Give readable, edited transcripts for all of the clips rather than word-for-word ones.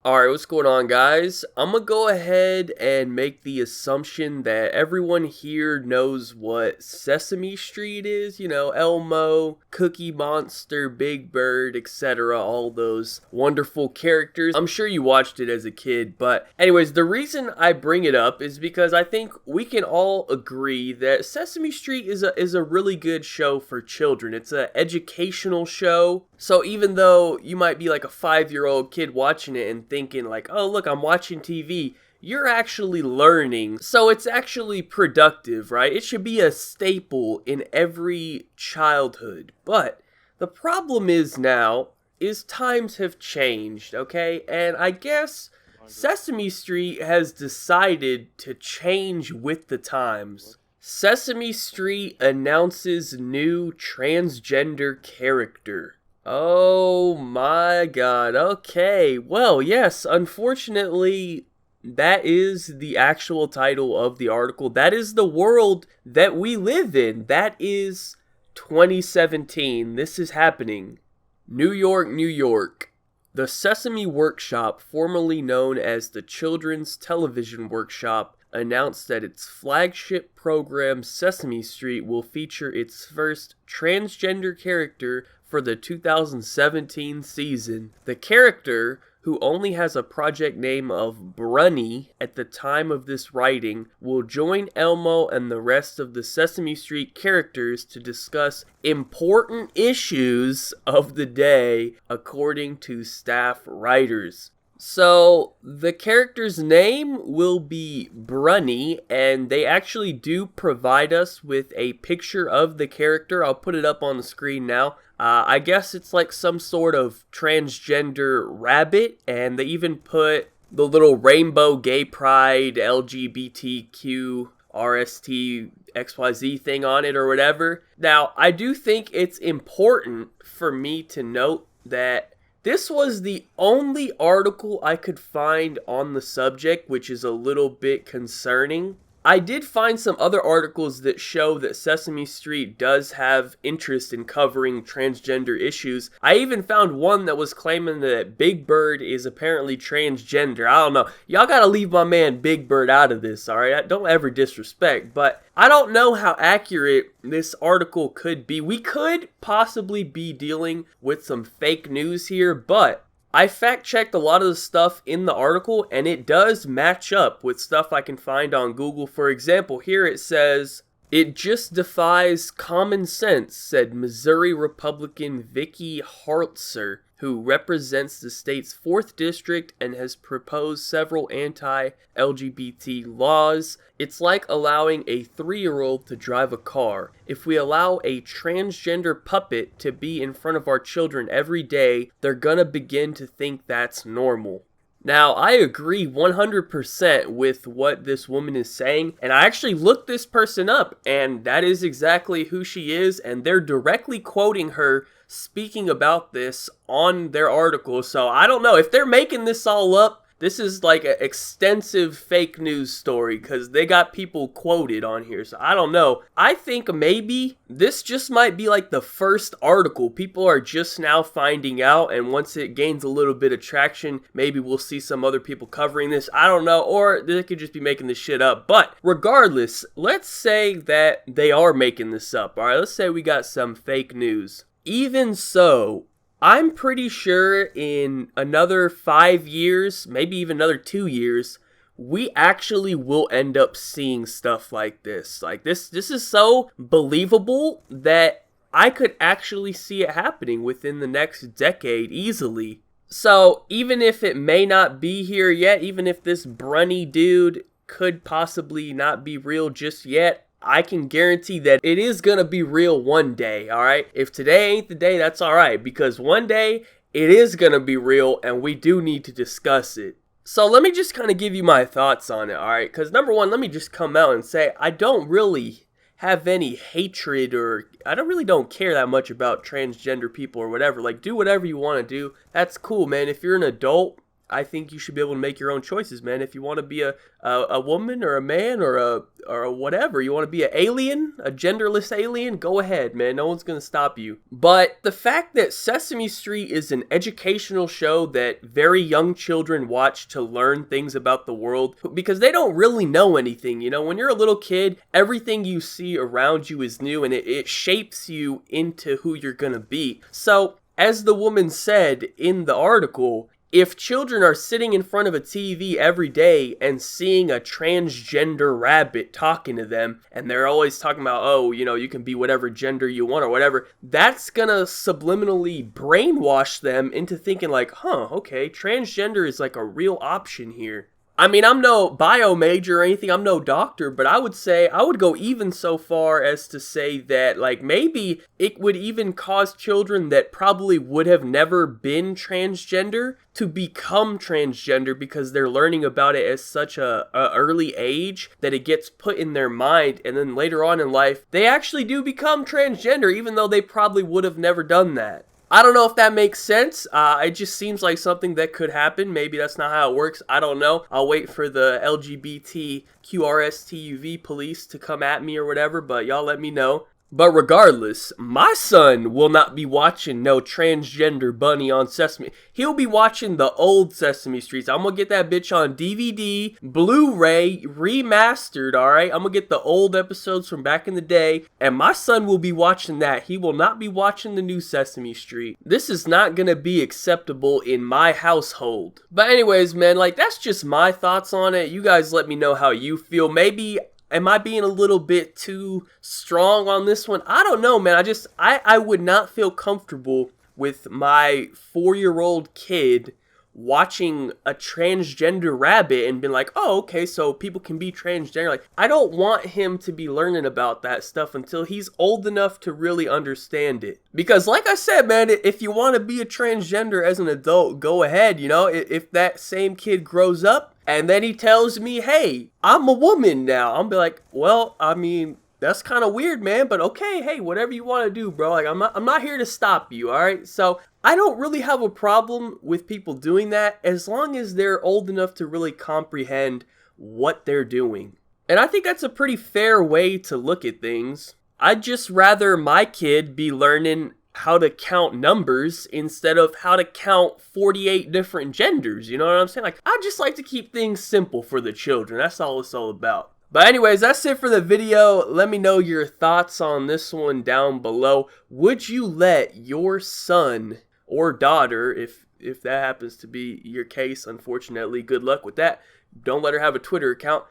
Alright, what's going on, guys? I'm gonna go ahead and make the assumption that everyone here knows what Sesame Street is. You know, Elmo, Cookie Monster, Big Bird, etc. All those wonderful characters. I'm sure you watched it as a kid, but anyways, the reason I bring it up is because I think we can all agree that Sesame Street is a really good show for children. It's an educational show. So even though you might be like a 5-year-old kid watching it and thinking like, oh look, I'm watching TV, you're actually learning. So it's actually productive, right? It should be a staple in every childhood. But the problem is now, is times have changed, okay? And I guess Sesame Street has decided to change with the times. Sesame Street announces new transgender character. Oh my god, okay. Well, yes, unfortunately, that is the actual title of the article. That is the world that we live in. That is 2017. This is happening. New York, New York. The Sesame Workshop, formerly known as the Children's Television Workshop, announced that its flagship program Sesame Street will feature its first transgender character for the 2017 season. The character, who only has a project name of Brunny at the time of this writing, will join Elmo and the rest of the Sesame Street characters to discuss important issues of the day, according to staff writers. So, the character's name will be Brunny, and they actually do provide us with a picture of the character. I'll put it up on the screen now. I guess it's like some sort of transgender rabbit, and they even put the little rainbow gay pride LGBTQ RST XYZ thing on it or whatever. Now, I do think it's important for me to note that this was the only article I could find on the subject, which is a little bit concerning. I did find some other articles that show that Sesame Street does have interest in covering transgender issues. I even found one that was claiming that Big Bird is apparently transgender. I don't know. Y'all gotta leave my man Big Bird out of this, alright? Don't ever disrespect, but I don't know how accurate this article could be. We could possibly be dealing with some fake news here, but I fact-checked a lot of the stuff in the article, and it does match up with stuff I can find on Google. For example, here it says, "It just defies common sense," said Missouri Republican Vicky Hartzer, who represents the state's 4th district and has proposed several anti-LGBT laws. "It's like allowing a 3-year-old to drive a car. If we allow a transgender puppet to be in front of our children every day, they're gonna begin to think that's normal." Now, I agree 100% with what this woman is saying, and I actually looked this person up, and that is exactly who she is, and they're directly quoting her speaking about this on their article. So I don't know if they're making this all up. This is like an extensive fake news story because they got people quoted on here. So I don't know. I think maybe this just might be like the first article. People are just now finding out, and once it gains a little bit of traction, maybe we'll see some other people covering this. I don't know. Or they could just be making this shit up. But regardless, let's say that they are making this up. All right, let's say we got some fake news. Even so, I'm pretty sure in another 5 years, maybe even another 2 years, we actually will end up seeing stuff like this. Like this is so believable that I could actually see it happening within the next decade easily. So even if it may not be here yet, even if this Brunny dude could possibly not be real just yet, I can guarantee that it is going to be real one day, alright? If today ain't the day, that's alright, because one day it is going to be real and we do need to discuss it. So let me just kind of give you my thoughts on it, alright? Because number one, let me just come out and say I don't really have any hatred, or I don't care that much about transgender people or whatever. Like, do whatever you want to do. That's cool, man. If you're an adult, I think you should be able to make your own choices, man. If you want to be a woman or a man or a whatever, you want to be an alien, a genderless alien, go ahead, man. No one's going to stop you. But the fact that Sesame Street is an educational show that very young children watch to learn things about the world, because they don't really know anything. You know, when you're a little kid, everything you see around you is new, and it shapes you into who you're going to be. So, as the woman said in the article, if children are sitting in front of a TV every day and seeing a transgender rabbit talking to them, and they're always talking about, oh, you know, you can be whatever gender you want or whatever, that's gonna subliminally brainwash them into thinking like, huh, okay, transgender is like a real option here. I mean, I'm no bio major or anything, I'm no doctor, but I would say, I would go even so far as to say that, like, maybe it would even cause children that probably would have never been transgender to become transgender because they're learning about it at such a early age that it gets put in their mind, and then later on in life, they actually do become transgender even though they probably would have never done that. I don't know if that makes sense. It just seems like something that could happen. Maybe that's not how it works. I don't know. I'll wait for the LGBTQRSTUV police to come at me or whatever, but y'all let me know. But regardless, my son will not be watching no transgender bunny on Sesame. He'll be watching the old Sesame Streets. I'm gonna get that bitch on DVD, Blu-ray, remastered, alright? I'm gonna get the old episodes from back in the day, and my son will be watching that. He will not be watching the new Sesame Street. This is not gonna be acceptable in my household. But anyways, man, like, that's just my thoughts on it. You guys let me know how you feel. Maybe am I being a little bit too strong on this one? I don't know, man. I would not feel comfortable with my 4-year-old kid watching a transgender rabbit and being like, oh, okay, so people can be transgender. Like, I don't want him to be learning about that stuff until he's old enough to really understand it. Because like I said, man, if you want to be a transgender as an adult, go ahead, you know. If that same kid grows up and then he tells me, hey, I'm a woman now, I'm be like, well, I mean, that's kind of weird, man, but okay, hey, whatever you want to do, bro. Like, I'm not here to stop you, all right? So I don't really have a problem with people doing that as long as they're old enough to really comprehend what they're doing. And I think that's a pretty fair way to look at things. I'd just rather my kid be learning how to count numbers instead of how to count 48 different genders, you know what I'm saying? Like, I just like to keep things simple for the children. That's all it's all about. But anyways, that's it for the video. Let me know your thoughts on this one down below. Would you let your son or daughter, if that happens to be your case, unfortunately, good luck with that. Don't let her have a Twitter account.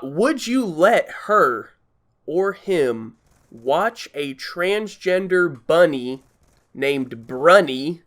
Would you let her or him watch a transgender bunny named Brunny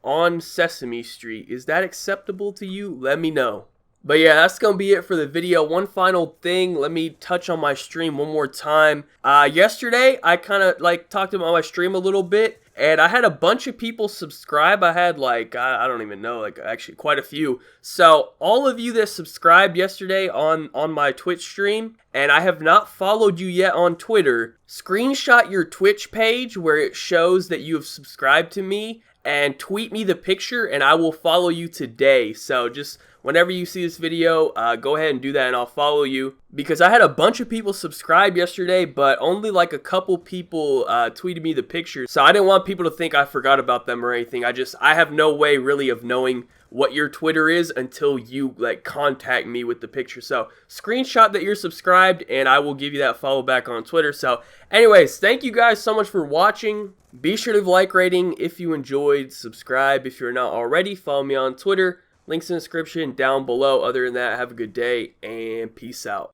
on Sesame Street? Is that acceptable to you? Let me know. But yeah, that's going to be it for the video. One final thing, let me touch on my stream one more time. Yesterday, I kind of like talked about my stream a little bit, and I had a bunch of people subscribe. I had like, I don't even know, like actually quite a few. So all of you that subscribed yesterday on my Twitch stream, and I have not followed you yet on Twitter, screenshot your Twitch page where it shows that you have subscribed to me, and tweet me the picture, and I will follow you today. So just whenever you see this video, go ahead and do that, and I'll follow you. Because I had a bunch of people subscribe yesterday, but only like a couple people tweeted me the picture. So I didn't want people to think I forgot about them or anything. I have no way really of knowing what your Twitter is until you like contact me with the picture. So screenshot that you're subscribed, and I will give you that follow back on Twitter. So anyways, thank you guys so much for watching. Be sure to leave a like rating if you enjoyed. Subscribe if you're not already. Follow me on Twitter. Links in the description down below. Other than that, have a good day and peace out.